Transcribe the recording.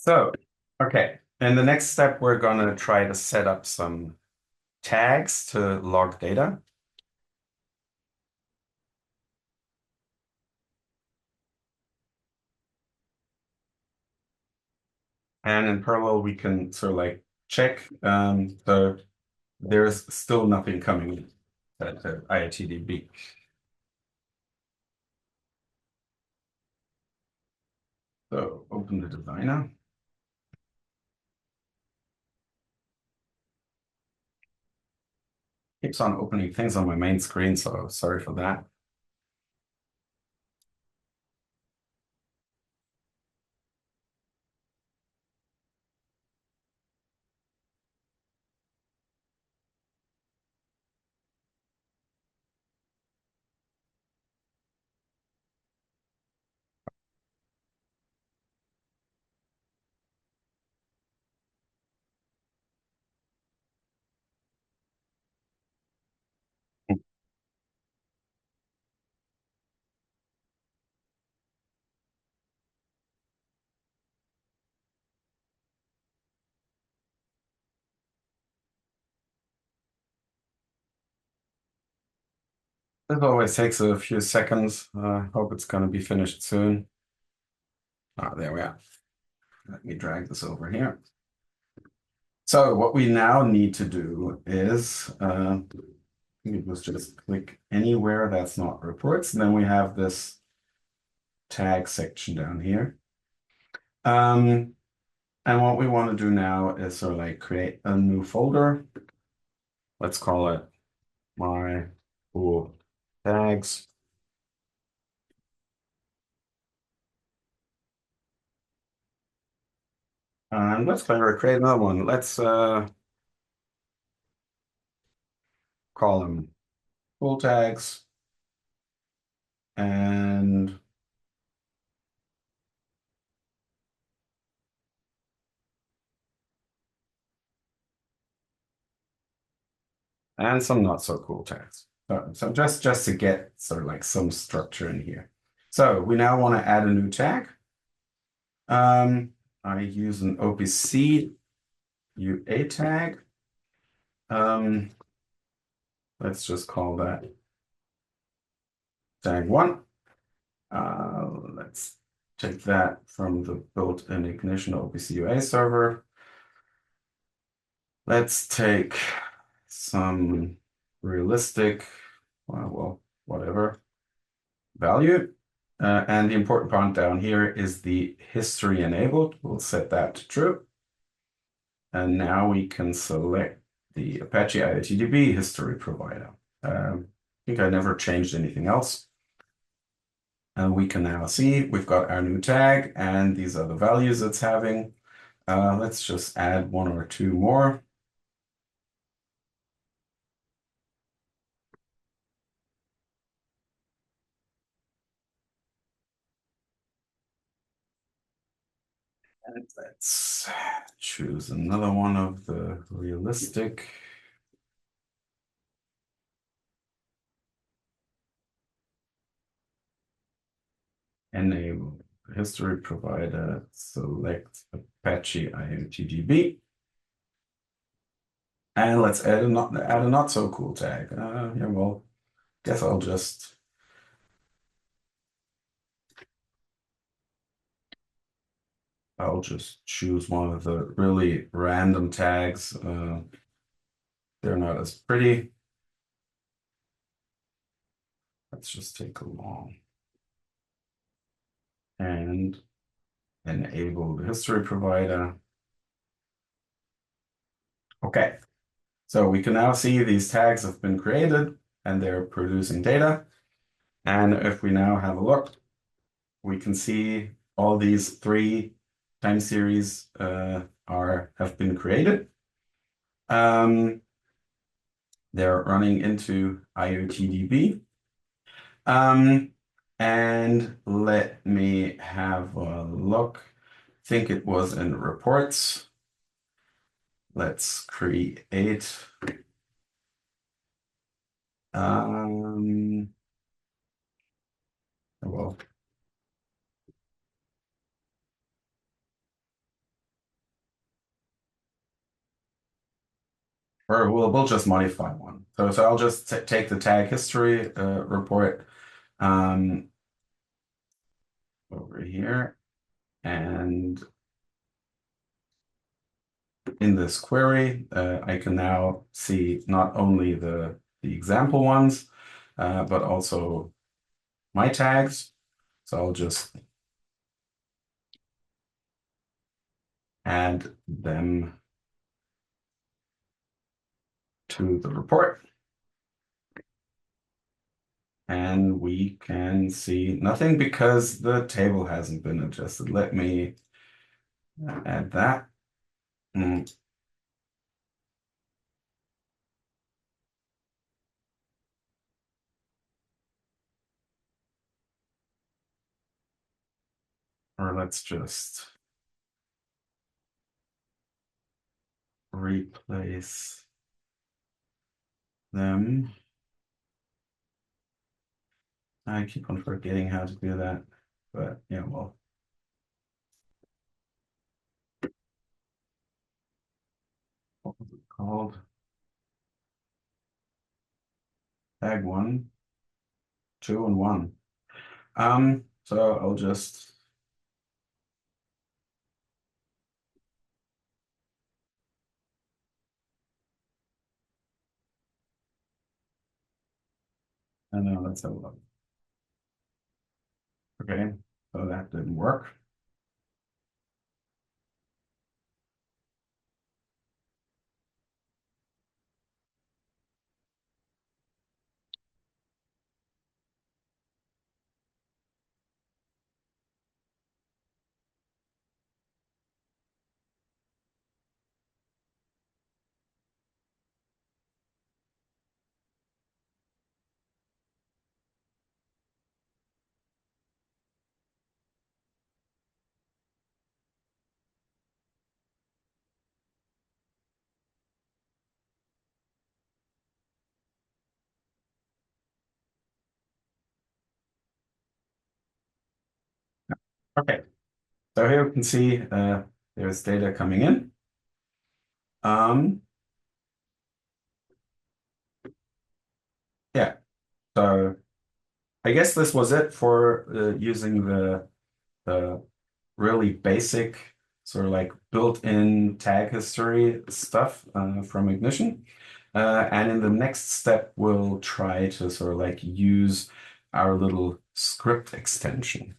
So, okay. In the next step, we're going to try to set up some tags to log data. And in parallel, we can sort of like check. So there's still nothing coming in at IoTDB. So open the designer. Keeps on opening things on my main screen, so sorry for that. This always takes a few seconds. Hope it's going to be finished soon. Ah, there we are. Let me drag this over here. So what we now need to do is, I think it was just click anywhere that's not reports, and then we have this tag section down here. And what we want to do now is sort of like create a new folder. Let's call it my cool tags. And let's create another one. Let's call them cool tags. And some not so cool tags. So just to get sort of like some structure in here. So we now want to add a new tag. I use an OPC UA tag. Let's just call that tag 1. Let's take that from the built-in Ignition OPC UA server. Let's take some realistic, well, whatever value. And the important part down here is the history enabled. We'll set that to true. And now we can select the Apache IoTDB history provider. I think I never changed anything else. And we can now see we've got our new tag and these are the values it's having. Let's just add 1 or 2 more. And let's choose another one of the realistic. Enable history provider, select Apache IoTDB. And let's add a not so cool tag. Yeah, well, guess I'll just choose one of the really random tags. They're not as pretty. Let's just take a long and enable the history provider. Okay, so we can now see these tags have been created and they're producing data. And if we now have a look, we can see all these 3 time series have been created. They're running into IoTDB. And let me have a look. I think it was in reports. Let's create well, or we'll just modify one. So I'll just take the tag history report um, over here, and in this query, I can now see not only the example ones, but also my tags. So I'll just add them to the report. And we can see nothing because the table hasn't been adjusted. Let me add that. Or let's just replace them. I keep on forgetting how to do that, but yeah, well. What was it called? Tag 1, 2, and 1. So I'll just I know, let's have a look. Okay, so that didn't work. Okay, so here we can see there's data coming in. Yeah, so I guess this was it for using the really basic sort of like built-in tag history stuff from Ignition. And in the next step, we'll try to sort of like use our little script extension.